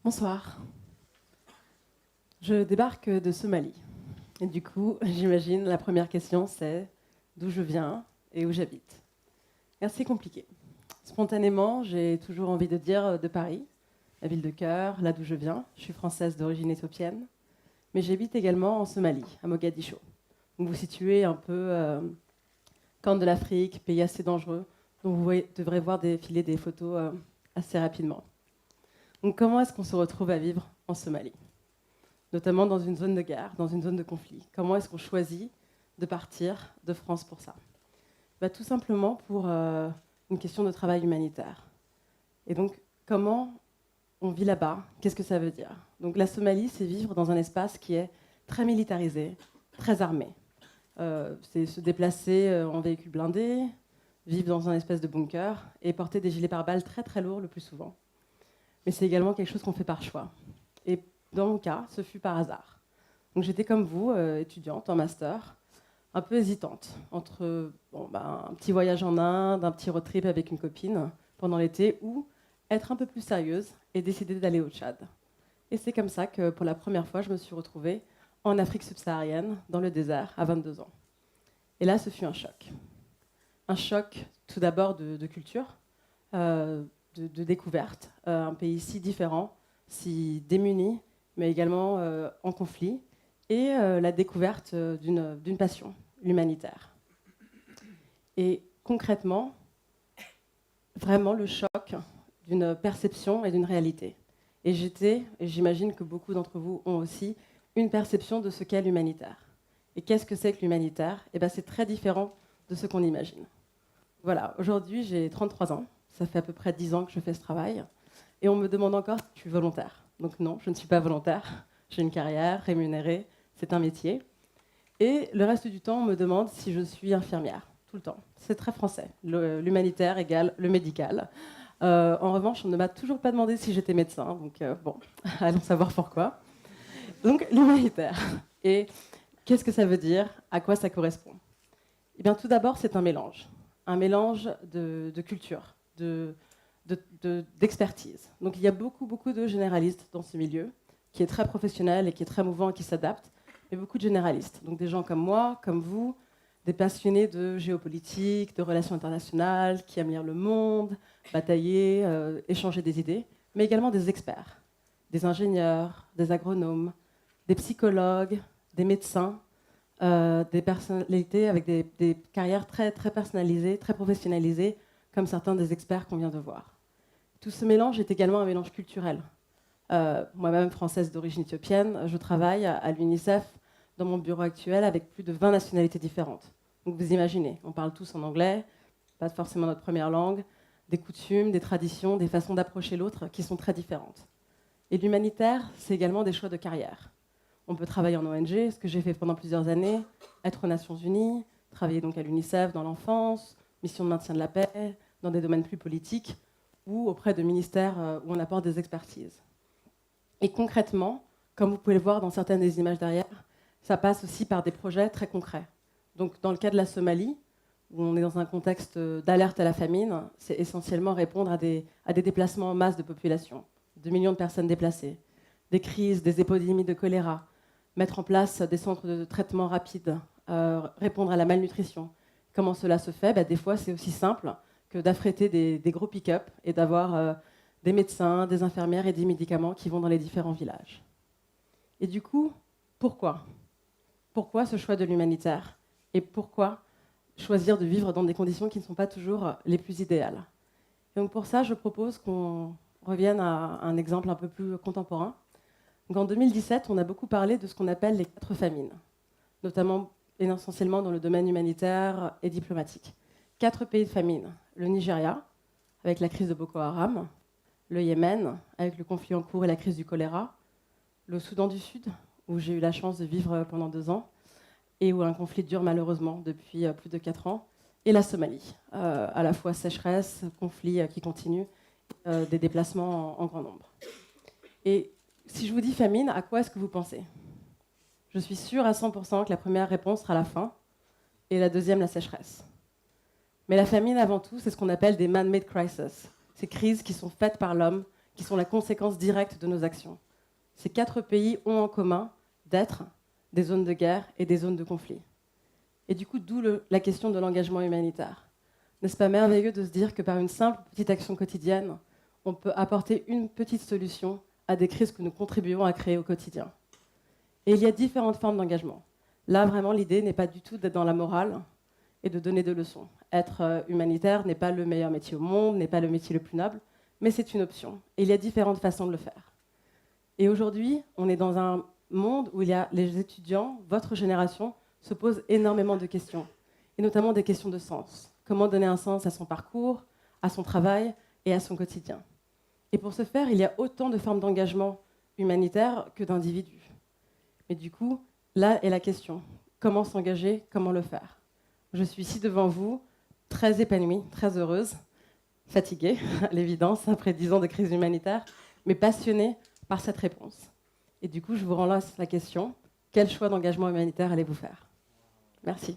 Bonsoir. Je débarque de Somalie. Et du coup, j'imagine, la première question, c'est d'où je viens et où j'habite. Et c'est compliqué. Spontanément, j'ai toujours envie de dire de Paris, la ville de cœur, là d'où je viens. Je suis française d'origine éthiopienne. Mais j'habite également en Somalie, à Mogadiscio. Donc vous situez un peu corne de l'Afrique, pays assez dangereux, dont devrez voir défiler des photos assez rapidement. Donc comment est-ce qu'on se retrouve à vivre en Somalie ? Notamment dans une zone de guerre, dans une zone de conflit. Comment est-ce qu'on choisit de partir de France pour ça ? Tout simplement pour une question de travail humanitaire. Et donc, comment on vit là-bas ? Qu'est-ce que ça veut dire ? Donc, la Somalie, c'est vivre dans un espace qui est très militarisé, très armé. C'est se déplacer en véhicule blindé, vivre dans un espèce de bunker et porter des gilets pare-balles très très lourds le plus souvent. Mais c'est également quelque chose qu'on fait par choix. Et dans mon cas, ce fut par hasard. Donc j'étais comme vous, étudiante en master, un peu hésitante entre un petit voyage en Inde, un petit road trip avec une copine pendant l'été, ou être un peu plus sérieuse et décider d'aller au Tchad. Et c'est comme ça que pour la première fois, je me suis retrouvée en Afrique subsaharienne, dans le désert, à 22 ans. Et là, ce fut un choc. Un choc tout d'abord de culture, de découverte. Un pays si différent, si démuni, mais également en conflit, et la découverte d'une passion, l'humanitaire. Et concrètement, vraiment le choc d'une perception et d'une réalité. Et j'imagine que beaucoup d'entre vous ont aussi, une perception de ce qu'est l'humanitaire. Et qu'est-ce que c'est que l'humanitaire ? C'est très différent de ce qu'on imagine. Voilà, aujourd'hui j'ai 33 ans, ça fait à peu près 10 ans que je fais ce travail, et on me demande encore si je suis volontaire. Donc non, je ne suis pas volontaire, j'ai une carrière rémunérée, c'est un métier. Et le reste du temps, on me demande si je suis infirmière, tout le temps. C'est très français, l'humanitaire égale le médical. En revanche, on ne m'a toujours pas demandé si j'étais médecin, donc allons savoir pourquoi. Donc l'humanitaire. Et qu'est-ce que ça veut dire ? À quoi ça correspond ? Eh bien, tout d'abord, c'est un mélange de culture, d'expertise. Donc il y a beaucoup de généralistes dans ce milieu, qui est très professionnel et qui est très mouvant et qui s'adapte, mais beaucoup de généralistes. Donc des gens comme moi, comme vous, des passionnés de géopolitique, de relations internationales, qui aiment lire le monde, batailler, échanger des idées, mais également des experts, des ingénieurs, des agronomes, des psychologues, des médecins, des personnalités avec des carrières très, très personnalisées, très professionnalisées, comme certains des experts qu'on vient de voir. Tout ce mélange est également un mélange culturel. Moi-même, française d'origine éthiopienne, je travaille à l'UNICEF dans mon bureau actuel avec plus de 20 nationalités différentes. Donc vous imaginez, on parle tous en anglais, pas forcément notre première langue, des coutumes, des traditions, des façons d'approcher l'autre qui sont très différentes. Et l'humanitaire, c'est également des choix de carrière. On peut travailler en ONG, ce que j'ai fait pendant plusieurs années, être aux Nations Unies, travailler donc à l'UNICEF dans l'enfance, mission de maintien de la paix, dans des domaines plus politiques, ou auprès de ministères où on apporte des expertises. Et concrètement, comme vous pouvez le voir dans certaines des images derrière, ça passe aussi par des projets très concrets. Donc dans le cas de la Somalie, où on est dans un contexte d'alerte à la famine, c'est essentiellement répondre à des déplacements en masse de population, 2 millions de personnes déplacées, des crises, des épidémies de choléra, mettre en place des centres de traitement rapide, répondre à la malnutrition. Comment cela se fait ? Des fois, c'est aussi simple que d'affréter des gros pick-up et d'avoir des médecins, des infirmières et des médicaments qui vont dans les différents villages. Et du coup, pourquoi ? Pourquoi ce choix de l'humanitaire ? Et pourquoi choisir de vivre dans des conditions qui ne sont pas toujours les plus idéales ? Et donc pour ça, je propose qu'on revienne à un exemple un peu plus contemporain. Donc en 2017, on a beaucoup parlé de ce qu'on appelle les 4 famines, notamment et essentiellement dans le domaine humanitaire et diplomatique. 4 pays de famine. Le Nigeria, avec la crise de Boko Haram, le Yémen, avec le conflit en cours et la crise du choléra, le Soudan du Sud, où j'ai eu la chance de vivre pendant 2 ans, et où un conflit dure malheureusement depuis plus de 4 ans, et la Somalie, à la fois sécheresse, conflit qui continue, des déplacements en grand nombre. Et si je vous dis famine, à quoi est-ce que vous pensez ? Je suis sûre à 100% que la première réponse sera la faim, et la deuxième, la sécheresse. Mais la famine, avant tout, c'est ce qu'on appelle des man-made crises. Ces crises qui sont faites par l'homme, qui sont la conséquence directe de nos actions. Ces 4 pays ont en commun d'être des zones de guerre et des zones de conflit. Et du coup, d'où la question de l'engagement humanitaire. N'est-ce pas merveilleux de se dire que par une simple petite action quotidienne, on peut apporter une petite solution à des crises que nous contribuons à créer au quotidien. Et il y a différentes formes d'engagement. Là, vraiment, l'idée n'est pas du tout d'être dans la morale et de donner des leçons. Être humanitaire n'est pas le meilleur métier au monde, n'est pas le métier le plus noble, mais c'est une option. Et il y a différentes façons de le faire. Et aujourd'hui, on est dans un monde où il y a les étudiants, votre génération, se posent énormément de questions, et notamment des questions de sens. Comment donner un sens à son parcours, à son travail et à son quotidien. Et pour ce faire, il y a autant de formes d'engagement humanitaire que d'individus. Mais du coup, là est la question. Comment s'engager? Comment le faire? Je suis ici devant vous, très épanouie, très heureuse, fatiguée, à l'évidence, après 10 ans de crise humanitaire, mais passionnée par cette réponse. Et du coup, je vous relance la question. Quel choix d'engagement humanitaire allez-vous faire? Merci.